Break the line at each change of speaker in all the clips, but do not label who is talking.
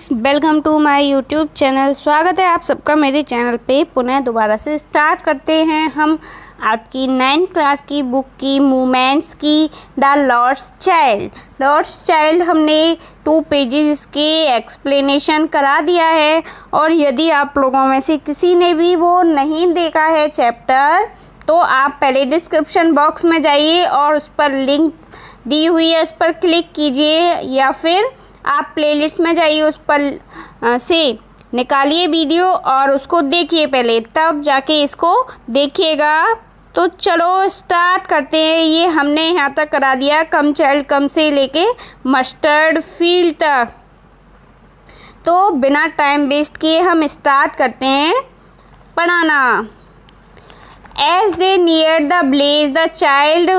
Friends, welcome to my YouTube channel. स्वागत है आप सबका मेरे चैनल पे। पुनः दोबारा से स्टार्ट करते हैं हम आपकी 9th क्लास की बुक की मूवमेंट्स की द लॉर्ड्स चाइल्ड हमने 2 पेजेस के एक्सप्लेनेशन करा दिया है। और यदि आप लोगों में से किसी ने भी वो नहीं देखा है चैप्टर, तो आप पहले डिस्क्रिप्शन बॉक्स में जाइए और उस पर लिंक दी हुई है, उस पर क्लिक कीजिए, या फिर आप प्लेलिस्ट में जाइए, उस पर से निकालिए वीडियो और उसको देखिए पहले, तब जाके इसको देखिएगा। तो चलो स्टार्ट करते हैं। ये हमने यहाँ तक करा दिया, कम चाइल्ड कम से लेके मस्टर्ड फील्ड तक। तो बिना टाइम वेस्ट किए हम स्टार्ट करते हैं पढ़ाना। As they neared the blaze, the child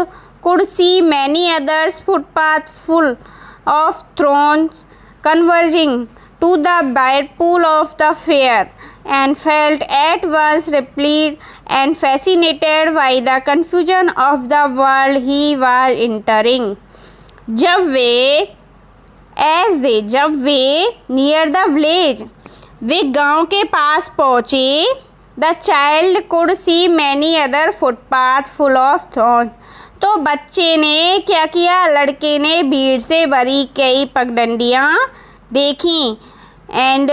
could see many others footpaths full of throngs converging to the whirlpool of the fair, and felt at once repelled and fascinated by the confusion of the world he was entering. जब वे near the village, वे गांव के पास पहुँचे, the child could see many other footpaths full of thorns. तो बच्चे ने क्या किया, लड़के ने भीड़ से भरी कई पगडंडियाँ देखीं, एंड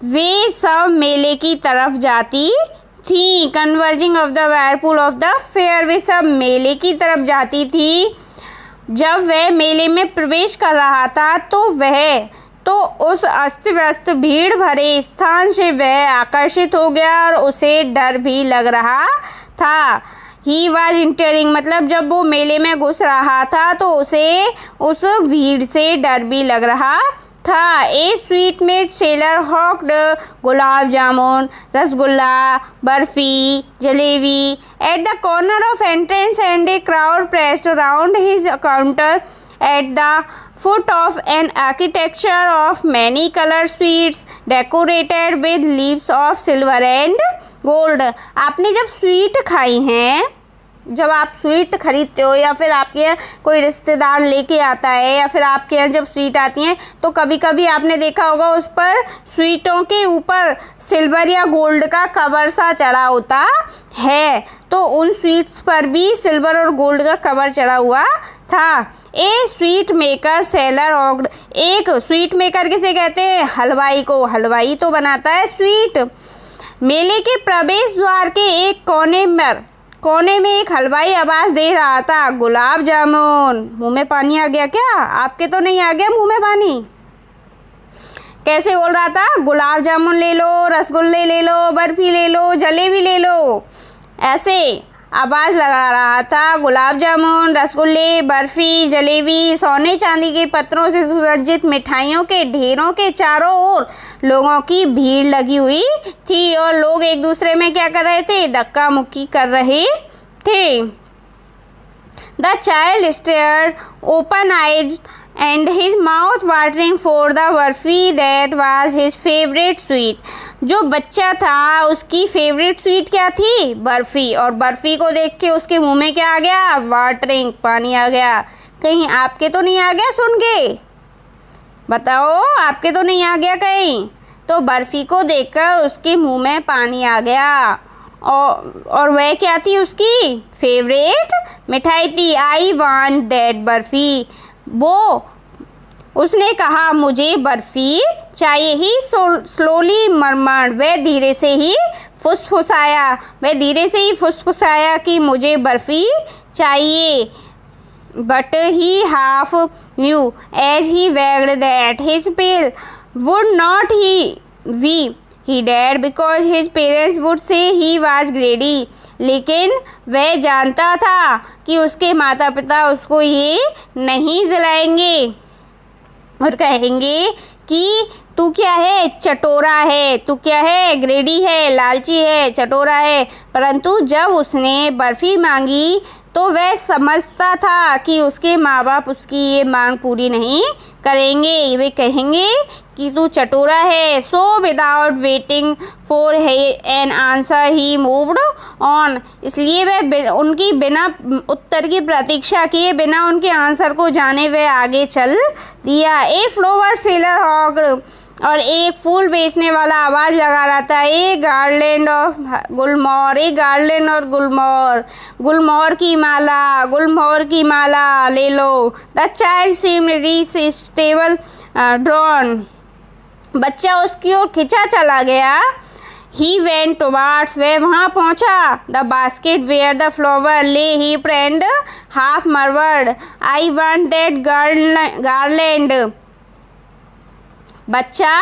वे सब मेले की तरफ जाती थी। Converging of the whirlpool of the fair, वे सब मेले की तरफ जाती थी। जब वह मेले में प्रवेश कर रहा था तो उस अस्त व्यस्त भीड़ भरे स्थान से वह आकर्षित हो गया और उसे डर भी लग रहा था। ही वॉज इंटरिंग, मतलब जब वो मेले में घुस रहा था तो उसे उस भीड़ से डर भी लग रहा था। A sweetmeat seller hawked gulab jamun, rasgulla, barfi, jalebi at the corner of entrance, and a crowd pressed around his counter at the foot of an architecture of many colored sweets decorated with leaves of silver and gold. आपने जब sweet खाई हैं, जब आप sweet खरीदते हो या फिर आपके यहाँ कोई रिश्तेदार लेके आता है या फिर आपके यहाँ जब स्वीट आती हैं, तो कभी कभी आपने देखा होगा उस पर स्वीटों के ऊपर सिल्वर या गोल्ड का कवर सा चढ़ा होता है। तो उन स्वीट्स पर भी सिल्वर और गोल्ड का कवर चढ़ा हुआ था। ए स्वीट मेकर सेलर ऑग्ड, एक स्वीट मेकर किसे कहते हैं, हलवाई को। हलवाई तो बनाता है स्वीट। मेले के प्रवेश द्वार के एक कोने में एक हलवाई आवाज दे रहा था, गुलाब जामुन। मुंह में पानी आ गया क्या? आपके तो नहीं आ गया मुंह में पानी? कैसे बोल रहा था? गुलाब जामुन ले लो, रसगुल्ले ले लो, बर्फी ले लो, जलेबी ले लो, ऐसे आवाज़ लगा रहा था। गुलाब जामुन, रसगुल्ले, बर्फ़ी, जलेबी, सोने चांदी के पत्रों से सुसज्जित मिठाइयों के ढेरों के चारों ओर लोगों की भीड़ लगी हुई थी और लोग एक दूसरे में क्या कर रहे थे, धक्का मुक्की कर रहे थे। The child stared open eyes and his mouth watering for the barfi that was his favorite sweet. जो बच्चा था उसकी फेवरेट स्वीट क्या थी, बर्फ़ी। और बर्फ़ी को देख के उसके मुंह में क्या आ गया, वाटरिंग, पानी आ गया। कहीं आपके तो नहीं आ गया? सुन के बताओ, आपके तो नहीं आ गया कहीं? तो बर्फ़ी को देखकर उसके मुंह में पानी आ गया। और वह क्या थी, उसकी फेवरेट मिठाई थी। आई वांट दैट बर्फ़ी, वो उसने कहा मुझे बर्फी चाहिए। ही स्लोली मरमर्ड, वह धीरे से ही फुसफुसाया कि मुझे बर्फी चाहिए। But he half knew as he wagged that his pal would not he dad because his parents would say he was ग्रेडी। लेकिन वह जानता था कि उसके माता पिता उसको ये नहीं दिलाएंगे और कहेंगे कि तू क्या है, चटोरा है, तू क्या है, ग्रेडी है, लालची है, चटोरा है। परंतु जब उसने बर्फ़ी मांगी तो वह समझता था कि उसके माँ बाप उसकी ये मांग पूरी नहीं करेंगे, वे कहेंगे कि तू चटोरा है। So without waiting for an answer he moved on, इसलिए वह उनकी बिना उत्तर की प्रतीक्षा किए बिना उनके आंसर को जाने वह आगे चल दिया। ए फ्लोवर सेलर हॉग और एक फूल बेचने वाला आवाज़ लगा रहा था, a garland of gulmohar, a garland और गुलमोहर, गुलमोहर की माला, गुलमोहर की माला ले लो। The child seemed irritable drawn, बच्चा उसकी ओर खिंचा चला गया। ही वेंट टुवार्ड्स, वह वहाँ पहुँचा। The basket where the flower lay heaped and half murmured, I want that garland. बच्चा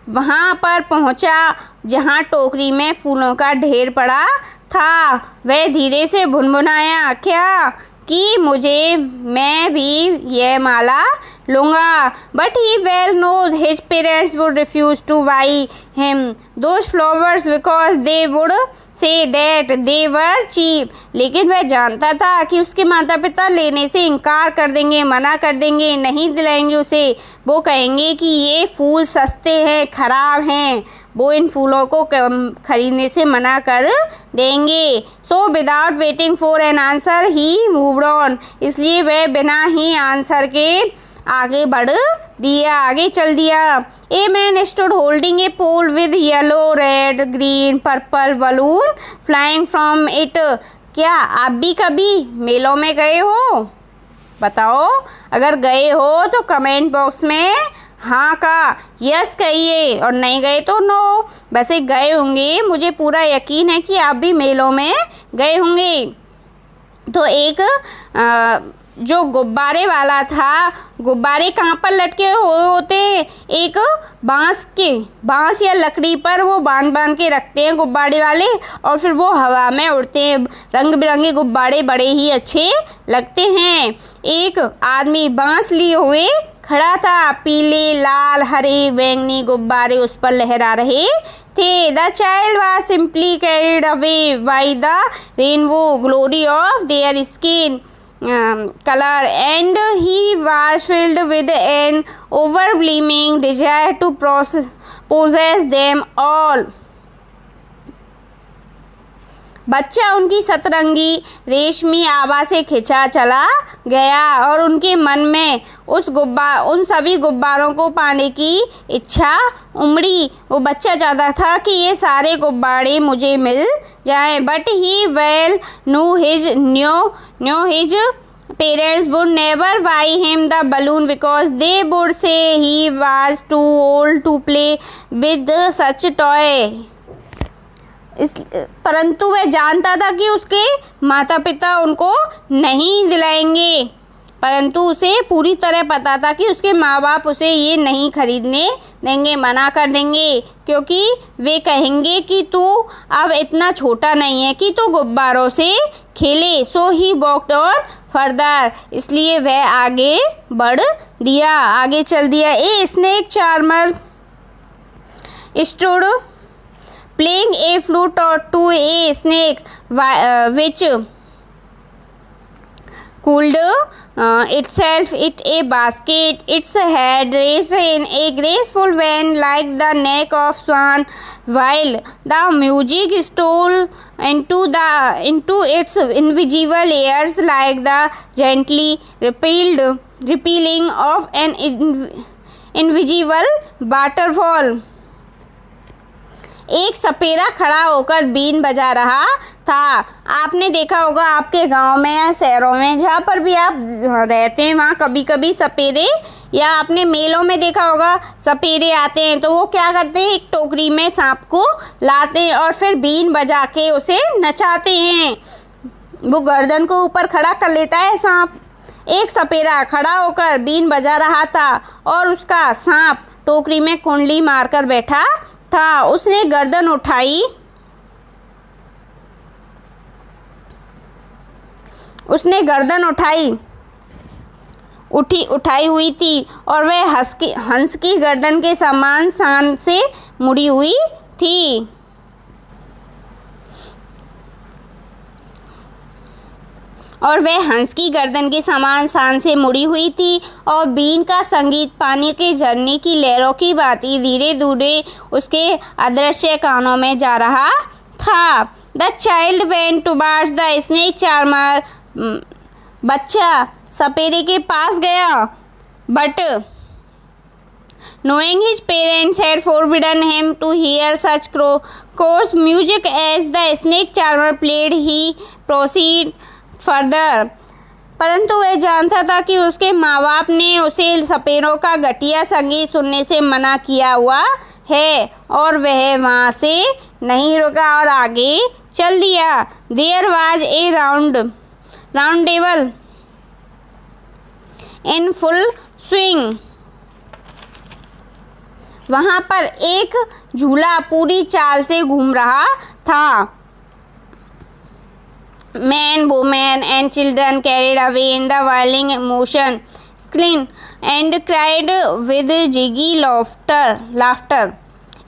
वहाँ पर पहुँचा जहाँ टोकरी में फूलों का ढेर पड़ा था। वह धीरे से भुनभुनाया, क्या कि मैं भी यह माला लूँगा। But he well knows his parents would refuse to buy him those flowers because they would say that they were cheap. लेकिन वह जानता था कि उसके माता पिता लेने से इनकार कर देंगे, मना कर देंगे, नहीं दिलाएंगे उसे। वो कहेंगे कि ये फूल सस्ते हैं, ख़राब हैं, वो इन फूलों को खरीदने से मना कर देंगे। So without waiting for an answer he moved on, इसलिए वह बिना ही आंसर के आगे बढ़ दिया, आगे चल दिया। A man stood holding a pole with yellow red green purple balloon flying from it. क्या आप भी कभी मेलों में गए हो? बताओ, अगर गए हो तो कमेंट बॉक्स में हाँ का यस कहिए, और नहीं गए तो नो। वैसे गए होंगे, मुझे पूरा यकीन है कि आप भी मेलों में गए होंगे। तो एक जो गुब्बारे वाला था, गुब्बारे कहाँ पर लटके होते हैं? एक बांस या लकड़ी पर वो बांध के रखते हैं गुब्बारे वाले, और फिर वो हवा में उड़ते हैं। रंग बिरंगे गुब्बारे बड़े ही अच्छे लगते हैं। एक आदमी बांस लिए हुए खड़ा था, पीले लाल हरे बैंगनी गुब्बारे उस पर लहरा रहे थे। The child was simply carried away by the rainbow glory of their skin color, and he was filled with an overwhelming desire to possess them all. बच्चा उनकी सतरंगी रेशमी आभा से खिंचा चला गया और उनके मन में उन सभी गुब्बारों को पाने की इच्छा उमड़ी। वो बच्चा चाहता था कि ये सारे गुब्बारे मुझे मिल जाएं, but he well new his parents would never buy him the balloon because they would say he was too old to play with such toy. परंतु वह जानता था कि उसके माता पिता उनको नहीं दिलाएंगे, परंतु उसे पूरी तरह पता था कि उसके माँ बाप उसे ये नहीं खरीदने देंगे, मना कर देंगे, क्योंकि वे कहेंगे कि तू अब इतना छोटा नहीं है कि तू गुब्बारों से खेले। So he walked on further, इसलिए वह आगे बढ़ दिया, आगे चल दिया। A snake charmer stood playing a flute to a snake which cooled itself in a basket, its head raised in a graceful bend like the neck of swan, while the music stole into its invisible ears like the gently repealing of an invisible waterfall. एक सपेरा खड़ा होकर been बजा रहा था। आपने देखा होगा आपके गांव में या शहरों में, जहाँ पर भी आप रहते हैं, वहाँ कभी कभी सपेरे, या आपने मेलों में देखा होगा सपेरे आते हैं, तो वो क्या करते हैं, एक टोकरी में सांप को लाते हैं और फिर बीन बजा के उसे नचाते हैं। वो गर्दन को ऊपर खड़ा कर लेता है सांप। एक सपेरा खड़ा होकर बीन बजा रहा था और उसका सांप टोकरी में कुंडली मारकर बैठा था। उसने गर्दन उठाई हुई थी और वह हंस की गर्दन के समान शान से मुड़ी हुई थी। और बीन का संगीत पानी के झरने की लहरों की भांति धीरे धीरे उसके अदृश्य कानों में जा रहा था। The child went towards the snake charmer, बच्चा सपेरे के पास गया, but Knowing his parents had forbidden him to hear such coarse music as the snake charmer played, he proceeded further. परंतु वह जानता था कि उसके माँ बाप ने उसे सपेरों का घटिया संगीत सुनने से मना किया हुआ है, और वह वहाँ से नहीं रुका और आगे चल दिया. There was a round table in full swing. वहाँ पर एक झूला पूरी चाल से घूम रहा था. Men, women and children carried away in the whirling motion, screamed and cried with jiggy laughter.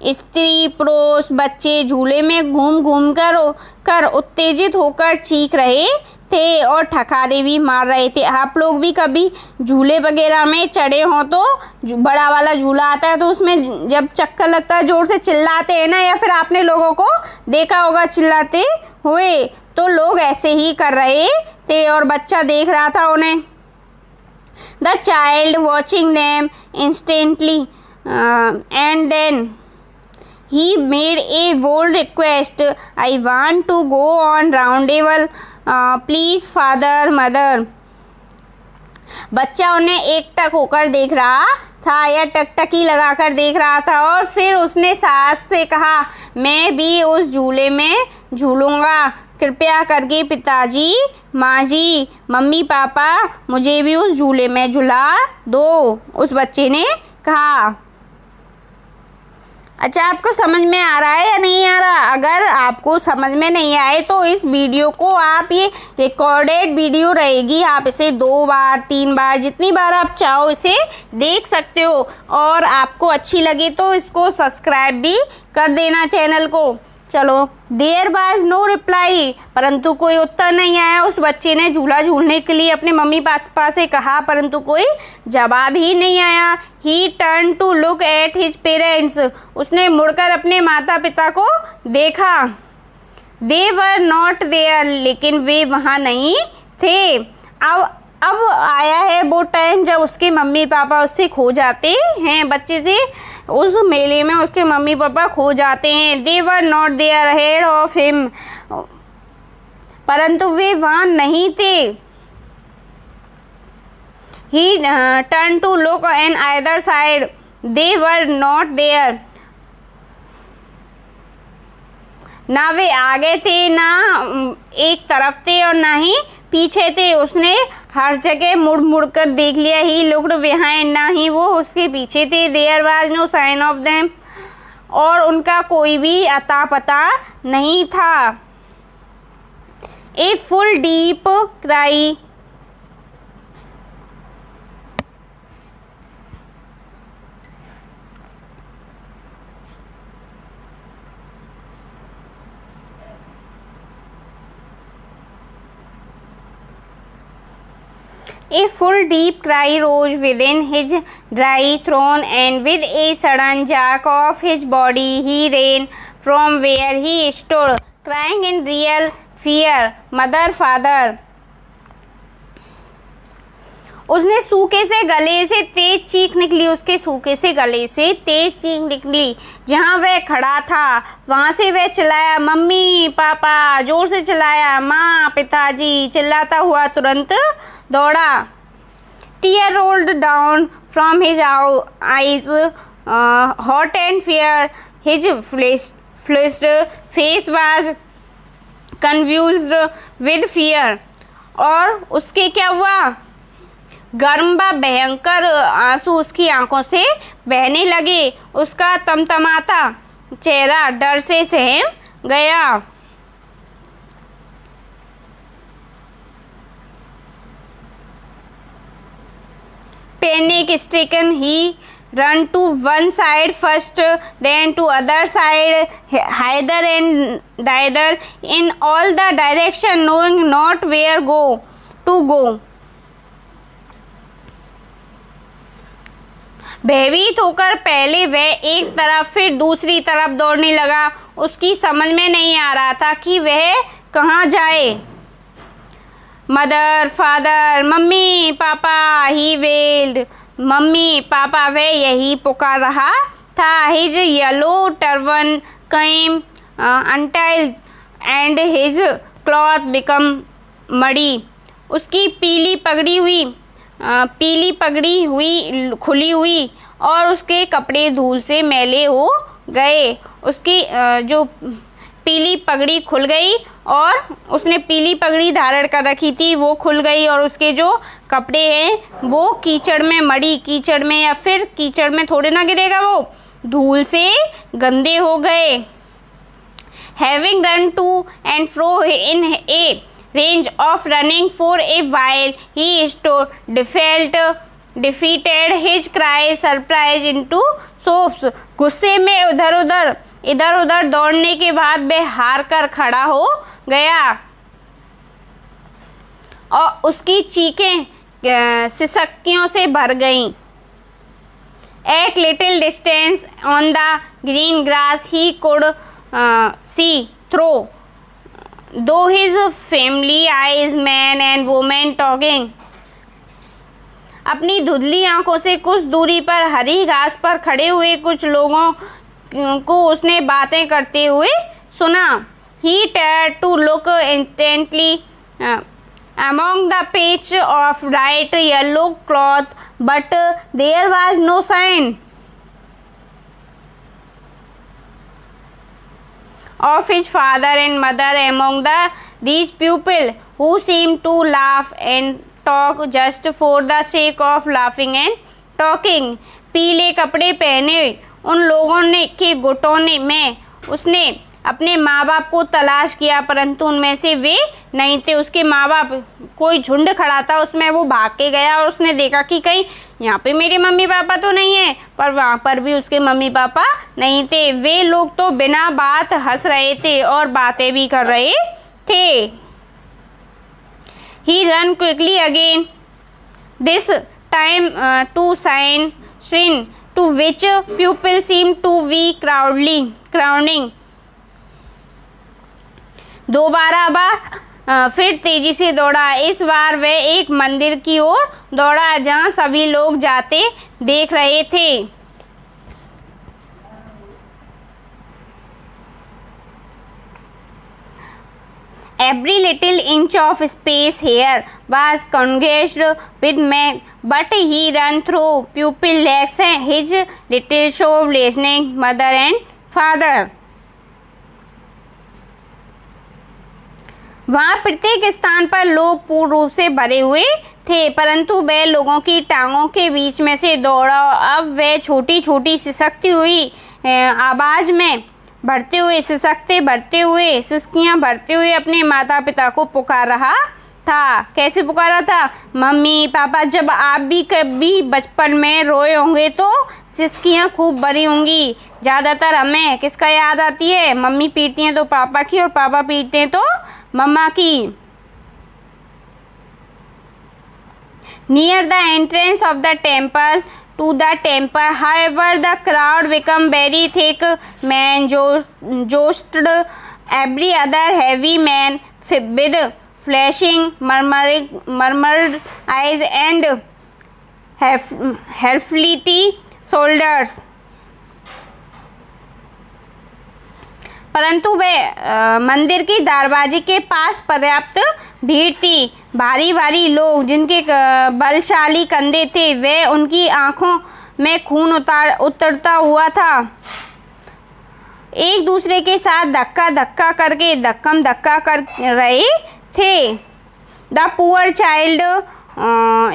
स्त्री पुरुष बच्चे झूले में घूम घूम कर उत्तेजित होकर चीख रहे थे और ठकारे भी मार रहे थे. आप लोग भी कभी झूले वगैरह में चढ़े हों तो बड़ा वाला झूला आता है तो उसमें जब चक्कर लगता है जोर से चिल्लाते हैं ना, या फिर आपने लोगों को देखा होगा चिल्लाते हुए, तो लोग ऐसे ही कर रहे थे और बच्चा देख रहा था उन्हें. The child watching them instantly and then he made a bold request. I want to go on round table, please father, mother. बच्चा उन्हें एकटक होकर देख रहा था या टकटकी लगाकर देख रहा था और फिर उसने सास से कहा, मैं भी उस झूले में झूलूंगा, कृपया करके पिताजी, माँ जी, मम्मी पापा, मुझे भी उस झूले में झुला दो. उस बच्चे ने कहा. अच्छा, आपको समझ में आ रहा है या नहीं आ रहा? अगर आपको समझ में नहीं आए तो इस वीडियो को आप, ये रिकॉर्डेड वीडियो रहेगी, आप इसे 2 बार 3 बार जितनी बार आप चाहो इसे देख सकते हो. और आपको अच्छी लगे तो इसको सब्सक्राइब भी कर देना चैनल को. चलो. देयर वाज नो रिप्लाई, परंतु कोई उत्तर नहीं आया. उस बच्चे ने झूला झूलने के लिए अपने मम्मी पापा से कहा, परंतु कोई जवाब ही नहीं आया. He turn to look at his parents, उसने मुड़कर अपने माता पिता को देखा. दे वर नॉट देयर, लेकिन वे वहाँ नहीं थे. अब आया है वो टाइम जब उसके मम्मी पापा उससे खो जाते हैं. बच्चे से उस मेले में उसके मम्मी पापा खो जाते हैं. They were not there ahead of him, परंतु वे वहाँ नहीं थे. He turn to look on other side, they were not there. ना वे आगे थे, ना एक तरफ थे और ना ही पीछे थे. उसने हर जगह मुड़ मुड़ कर देख लिया. ही लुक्ड बिहाइंड, ना ही वो उसके पीछे थे. There was no sign of them, और उनका कोई भी अता पता नहीं था. A full deep cry, A full deep cry rose within his dry throat, and with a sudden jerk of his body he ran from where he stood, crying in real fear, "Mother, father!" उसने सूखे से गले से तेज चीख निकली. उसके सूखे से गले से तेज चीख निकली. जहाँ वह खड़ा था वहाँ से वह चिल्लाया, मम्मी पापा. जोर से चिल्लाया, माँ पिताजी. चिल्लाता हुआ तुरंत दौड़ा. Tear rolled down from his eyes, hot and fear. His flushed face was confused with fear. और उसके क्या हुआ? गर्म व भयंकर आंसू उसकी आंखों से बहने लगे. उसका तमतमाता चेहरा डर से सहम गया. Panic stricken, he ran to one side first, then to other side, hither and thither, in all the direction, knowing not where to go. भयभीत होकर पहले वह एक तरफ फिर दूसरी तरफ दौड़ने लगा. उसकी समझ में नहीं आ रहा था कि वह कहाँ जाए. मदर, फादर, मम्मी पापा, ही वेल्ड. मम्मी पापा वह यही पुकार रहा था। His yellow turban came untied and his cloth become muddy. उसकी पीली पगड़ी हुई खुली हुई और उसके कपड़े धूल से मैले हो गए। उसकी जो पीली पगड़ी खुल गई और उसने पीली पगड़ी धारण कर रखी थी वो खुल गई और उसके जो कपड़े हैं वो कीचड़ में मड़ी, कीचड़ में या फिर कीचड़ में थोड़े ना गिरेगा, वो धूल से गंदे हो गए। Having run to and fro in a range of running for a while, he stood defeated, his cry surprised into sobs। गुस्से में इधर उधर दौड़ने के बाद वह हार कर खड़ा हो गया और उसकी चीखें सिसकियों से भर गईं। At little distance on the green grass he could see through, though his family eyes man and woman talking। अपनी धुंधली आंखों से कुछ दूरी पर हरी घास पर खड़े हुए कुछ लोगों को उसने बातें करते हुए सुना। He tried to look intently among the patch of bright yellow cloth, but there was no sign of his father and mother among these people, who seemed to laugh and talk just for the sake of laughing and talking। पीले कपड़े पहने उन लोगों ने के गुटों में उसने अपने माँ बाप को तलाश किया, परंतु उनमें से वे नहीं थे। उसके माँ बाप कोई झुंड खड़ा था, उसमें वो भाग के गया और उसने देखा कि कहीं यहाँ पे मेरे मम्मी पापा तो नहीं है, पर वहाँ पर भी उसके मम्मी पापा नहीं थे। वे लोग तो बिना बात हंस रहे थे और बातें भी कर रहे थे। He ran quickly again, this time to shrine to which people seemed to be crowding। दोबारा वह फिर तेजी से दौड़ा। इस बार वह एक मंदिर की ओर दौड़ा जहां सभी लोग जाते देख रहे थे। Every little inch of space here was congested with men, but he ran through pupil legs his little show listening mother and father। वहाँ प्रत्येक स्थान पर लोग पूर्ण रूप से भरे हुए थे, परंतु वह लोगों की टांगों के बीच में से दौड़ा। अब वह छोटी छोटी सिसकती हुई आवाज में सिसकियां भरते हुए अपने माता पिता को पुकार रहा था। कैसे पुकारा था? मम्मी पापा, जब आप भी कभी बचपन में रोए होंगे तो सिसकियां खूब भरी होंगी। ज़्यादातर हमें किसका याद आती है? मम्मी पीटती हैं तो पापा की और पापा पीटते हैं तो मम्मा की। Near the entrance of the temple however, the crowd became very thick। Men jostled every other heavy man with flashing murmured eyes and hefty shoulders। परंतु वह मंदिर की दरवाजे के पास पर्याप्त भीड़ थी। भारी भारी लोग जिनके बलशाली कंधे थे, वे उनकी आंखों में खून उतरता हुआ था, एक दूसरे के साथ धक्का करके धक्का कर रहे थे। The poor child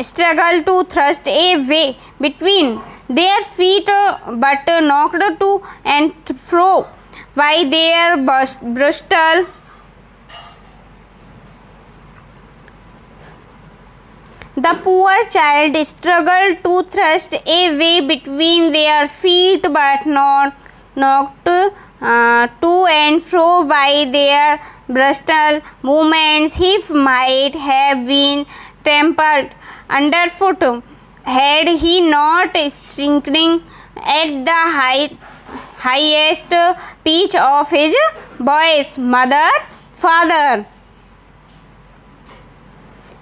struggle to thrust a way between their feet but knocked to and fro by their brutal The poor child struggled to thrust a way between their feet but not knocked to and fro by their brutal movements. He might have been trampled underfoot had he not shrinking at the highest pitch of his voice, mother, father।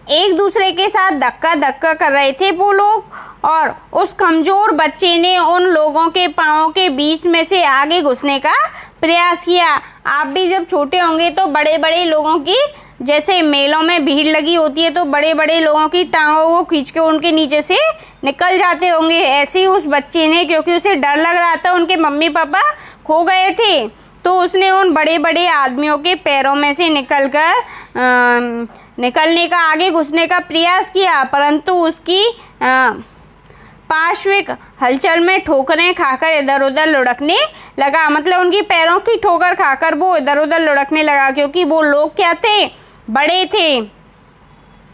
एक दूसरे के साथ धक्का धक्का कर रहे थे वो लोग, और उस कमज़ोर बच्चे ने उन लोगों के पाँव के बीच में से आगे घुसने का प्रयास किया। आप भी जब छोटे होंगे तो बड़े बड़े लोगों की, जैसे मेलों में भीड़ लगी होती है तो बड़े बड़े लोगों की टांगों को खींच के उनके नीचे से निकल जाते होंगे। ऐसे ही उस बच्चे ने, क्योंकि उसे डर लग रहा था, उनके मम्मी पापा खो गए थे, तो उसने उन बड़े बड़े आदमियों के पैरों में से निकलने का, आगे घुसने का प्रयास किया, परंतु उसकी पार्श्विक हलचल में ठोकरें खाकर इधर उधर लुढ़कने लगा। मतलब उनकी पैरों की ठोकर खाकर वो इधर उधर लुढ़कने लगा, क्योंकि वो लोग क्या थे, बड़े थे।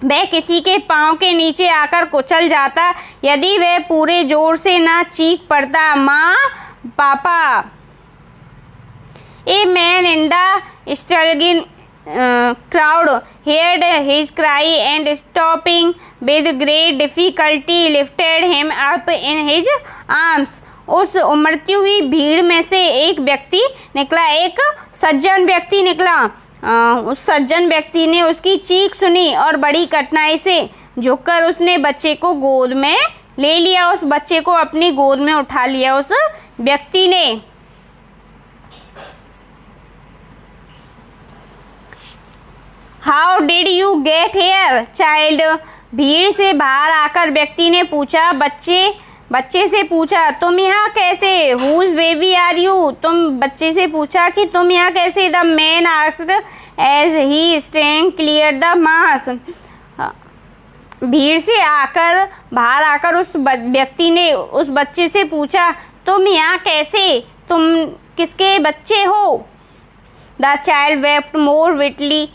वह किसी के पाँव के नीचे आकर कुचल जाता यदि वह पूरे जोर से ना चीख पड़ता, माँ, पापा। A man in the struggling crowd heard his cry and stopping with great difficulty lifted him up in his arms. उस उमड़ती हुई भीड़ में से एक व्यक्ति निकला, एक सज्जन व्यक्ति निकला। उस सज्जन व्यक्ति ने उसकी चीख सुनी और बड़ी कठिनाई से झुककर उसने बच्चे को गोद में ले लिया। उस बच्चे को अपनी गोद में उठा लिया उस व्यक्ति ने। How did you get here, child? भीड़ से बाहर आकर व्यक्ति ने पूछा, बच्चे से पूछा, तुम यहाँ कैसे? Whose baby are you? तुम बच्चे से पूछा कि तुम यहाँ कैसे? The man asked as he stand clear the mass. भीड़ से बाहर आकर उस व्यक्ति ने उस बच्चे से पूछा, तुम यहाँ कैसे? तुम किसके बच्चे हो? The child wept more bitterly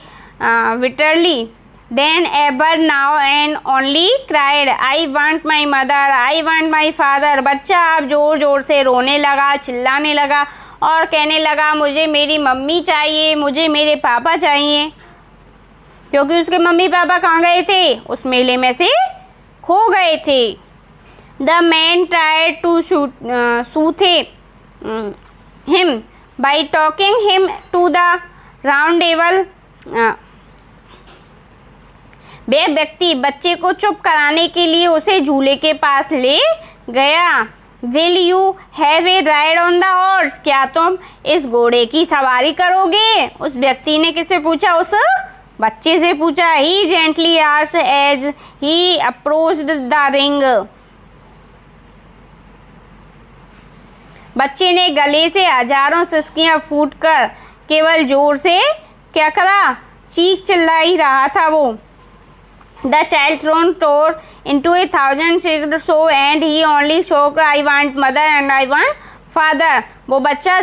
than ever now and only cried, I want my mother, I want my father. बच्चा अब जोर जोर से रोने लगा, चिल्लाने लगा और कहने लगा, मुझे मेरी मम्मी चाहिए, मुझे मेरे पापा चाहिए। क्योंकि उसके मम्मी पापा कहाँ गए थे? उस मेले में से खो गए थे। The man tried to soothe him by talking him to the round table. वह व्यक्ति बच्चे को चुप कराने के लिए उसे झूले के पास ले गया। Will you have a ride on the horse? क्या तुम इस घोड़े की सवारी करोगे? उस व्यक्ति ने किससे पूछा? उस बच्चे से पूछा। He gently asked as he approached the ring. बच्चे ने गले से हजारों सिसकियां फूटकर केवल जोर से क्या करा? चीख चिल्ला ही रहा था वो। The child tore into 1,000 shrieks so and he only shouted, I want mother and I want father. वो बच्चा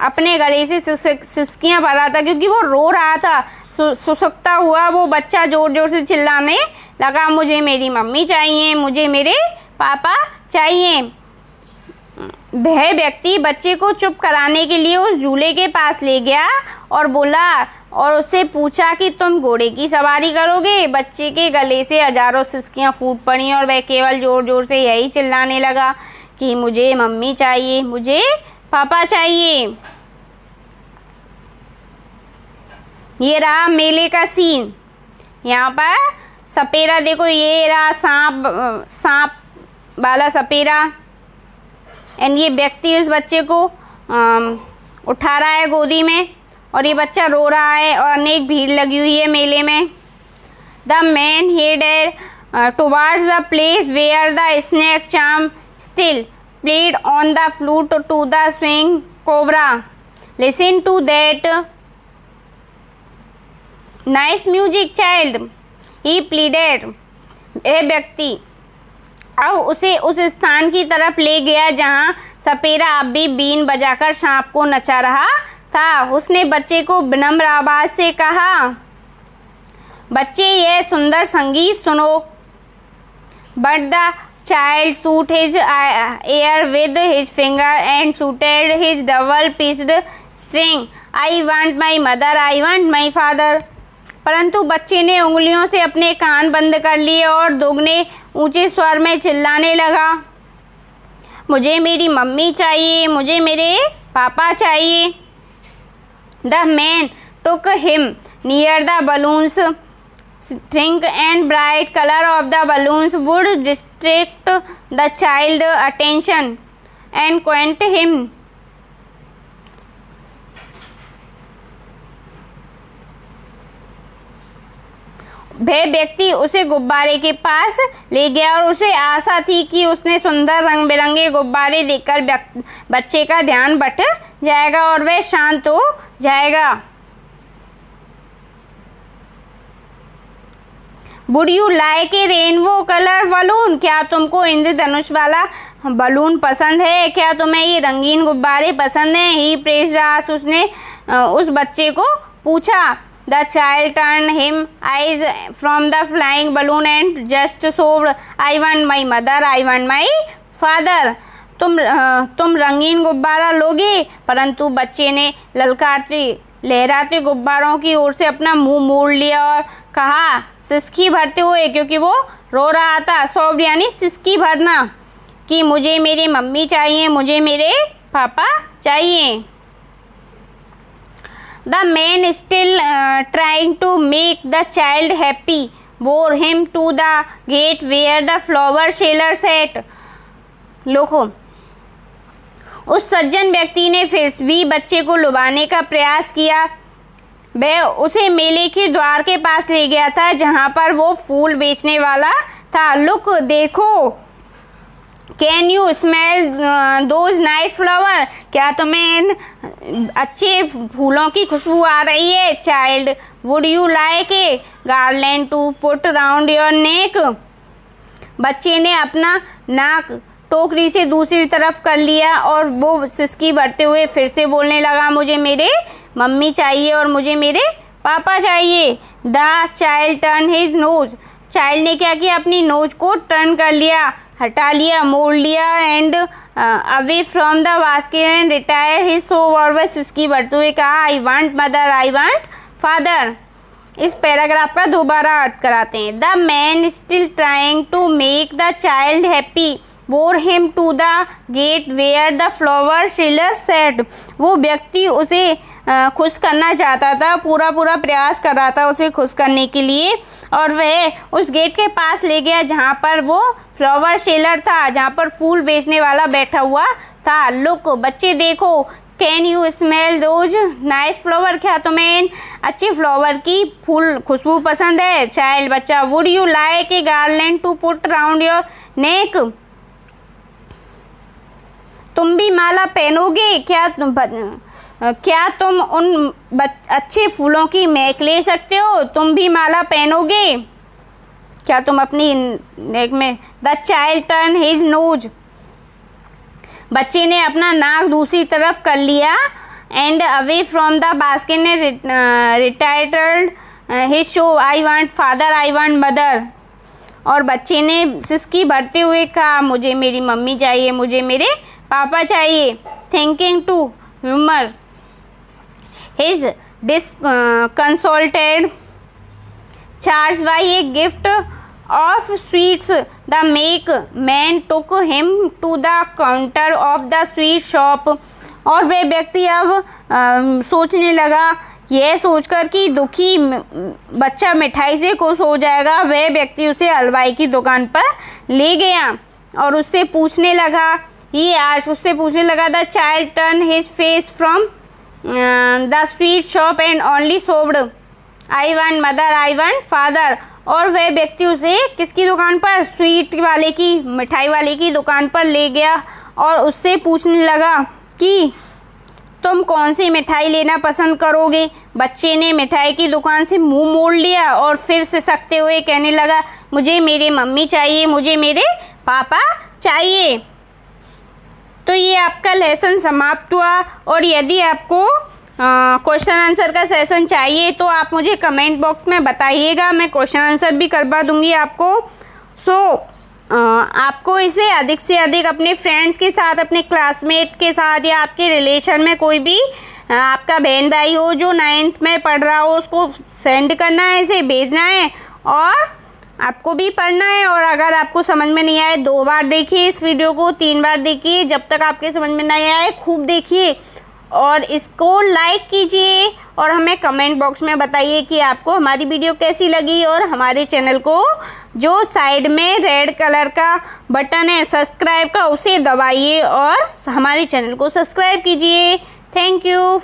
अपने गले से सिसकियां भर रहा था, क्योंकि वो रो रहा था। सुसुकता हुआ वो बच्चा जोर जोर से चिल्लाने लगा, मुझे मेरी मम्मी चाहिए, मुझे मेरे पापा चाहिए। वह व्यक्ति बच्चे को चुप कराने के लिए उस झूले के पास ले गया और बोला और उससे पूछा कि तुम घोड़े की सवारी करोगे? बच्चे के गले से हजारों सिसकियां फूट पड़ी और वह केवल जोर जोर से यही चिल्लाने लगा कि मुझे मम्मी चाहिए, मुझे पापा चाहिए। ये रहा मेले का सीन। यहाँ पर सपेरा देखो, ये रहा सांप वाला सपेरा, एंड ये व्यक्ति उस बच्चे को उठा रहा है गोदी में और ये बच्चा रो रहा है और अनेक भीड़ लगी हुई है मेले में। The man headed towards the place where the snake charm still played on the flute to the swing cobra. Listen to that nice music child, he pleaded. यह व्यक्ति अब उसे उस स्थान की तरफ ले गया जहां सपेरा अब भी बीन बजाकर सांप को नचा रहा था। उसने बच्चे को विनम्र आवाज से कहा, बच्चे यह सुंदर संगीत सुनो। But the child shoot his air with his finger and shooted his double pitched string, I want my mother, I want my father. परंतु बच्चे ने उंगलियों से अपने कान बंद कर लिए और दोगुने ऊंचे स्वर में चिल्लाने लगा, मुझे मेरी मम्मी चाहिए, मुझे मेरे पापा चाहिए। The man took him near the balloons think and bright colour of the balloons would distract the child attention and Quint him. वह व्यक्ति उसे गुब्बारे के पास ले गया और उसे आशा थी कि उसने सुंदर रंग बिरंगे गुब्बारे देखकर बच्चे का ध्यान बट जाएगा और वह शांत हो जाएगा। Would you like A rainbow colour balloon? क्या तुमको इंद्रधनुष वाला बलून पसंद है? क्या तुम्हें ये रंगीन गुब्बारे पसंद हैं? ही प्रेस्ड आस्क्ड, उसने उस बच्चे को पूछा। The child turned him eyes from the flying balloon and just sobbed, I want my mother, I want my father. तुम रंगीन गुब्बारा लोगे? परंतु बच्चे ने ललकारते लहराते गुब्बारों की ओर से अपना मुंह मोड़ लिया और कहा सिसकी भरते हुए, क्योंकि वो रो रहा था, सॉफ्ट यानी सिसकी भरना, कि मुझे मेरी मम्मी चाहिए, मुझे मेरे पापा चाहिए। The man still trying to make the child happy bore him to the gate where the flower seller sat. लोगों, उस सज्जन व्यक्ति ने फिर भी बच्चे को लुभाने का प्रयास किया। वह उसे मेले के द्वार के पास ले गया था जहां पर वो फूल बेचने वाला था। लुक, देखो, can you smell those nice flower? क्या तुम्हें इन अच्छे फूलों की खुशबू आ रही है? Child, would you like a garland to put round your neck? बच्चे ने अपना नाक टोकरी से दूसरी तरफ कर लिया और वो सिसकी भरते हुए फिर से बोलने लगा, मुझे मेरे मम्मी चाहिए और मुझे मेरे पापा चाहिए। The child turn his knows, child ने क्या किया? अपनी नोज को टर्न कर लिया, हटा लिया, मोड़ लिया, and away from the basket and retire his so, और वह सिसकी भरते हुए कहा, I want mother, I want father. इस पैराग्राफ का दोबारा अर्थ कराते हैं। The man still trying to make the child happy bore him to the gate where the flower seller sat. वो व्यक्ति उसे खुश करना चाहता था, पूरा प्रयास कर रहा था उसे खुश करने के लिए, और वह उस गेट के पास ले गया जहाँ पर वो फ्लावर सेलर था, जहाँ पर फूल बेचने वाला बैठा हुआ था। लुक, बच्चे देखो, can you smell those nice flower? क्या तुम्हें इन अच्छे फ्लावर की फूल खुशबू पसंद है? चाइल्ड, बच्चा, would you like a garland to put round your neck? तुम भी माला पहनोगे? क्या तुम उन अच्छे फूलों की महक ले सकते हो? तुम भी माला पहनोगे? क्या तुम अपनी नेक में? The child turn his nose, बच्चे ने अपना नाक दूसरी तरफ कर लिया, and away from the basket ने retired his show, I want father, I want mother, और बच्चे ने सिसकी भरते हुए कहा, मुझे मेरी मम्मी चाहिए, मुझे मेरे पापा चाहिए। Thinking to humour his disconsolted charged by a gift of sweets, the man took him to the counter of the sweet shop. और वह व्यक्ति अब सोचने लगा, यह सोचकर कि दुखी बच्चा मिठाई से खुश हो जाएगा, वह व्यक्ति उसे हलवाई की दुकान पर ले गया और उससे पूछने लगा, उससे पूछने लगा, the child turn his face from the sweet shop and only sobbed, I want mother, I want father. और वह व्यक्ति उसे किसकी दुकान पर? स्वीट वाले की, मिठाई वाले की दुकान पर ले गया और उससे पूछने लगा कि तुम कौन सी मिठाई लेना पसंद करोगे? बच्चे ने मिठाई की दुकान से मुंह मोड़ लिया और फिर सिसकते हुए कहने लगा, मुझे मेरे मम्मी चाहिए, मुझे मेरे पापा चाहिए। तो ये आपका लेसन समाप्त हुआ, और यदि आपको क्वेश्चन आंसर का सेशन चाहिए तो आप मुझे कमेंट बॉक्स में बताइएगा, मैं क्वेश्चन आंसर भी करवा दूंगी आपको। आपको इसे अधिक से अधिक अपने फ्रेंड्स के साथ, अपने क्लासमेट के साथ, या आपके रिलेशन में कोई भी आपका बहन भाई हो जो 9th में पढ़ रहा हो, उसको सेंड करना है, इसे भेजना है, और आपको भी पढ़ना है। और अगर आपको समझ में नहीं आए, 2 बार देखिए इस वीडियो को, 3 बार देखिए, जब तक आपके समझ में नहीं आए खूब देखिए, और इसको लाइक कीजिए और हमें कमेंट बॉक्स में बताइए कि आपको हमारी वीडियो कैसी लगी। और हमारे चैनल को जो साइड में रेड कलर का बटन है सब्सक्राइब का, उसे दबाइए और हमारे चैनल को सब्सक्राइब कीजिए। Thank you.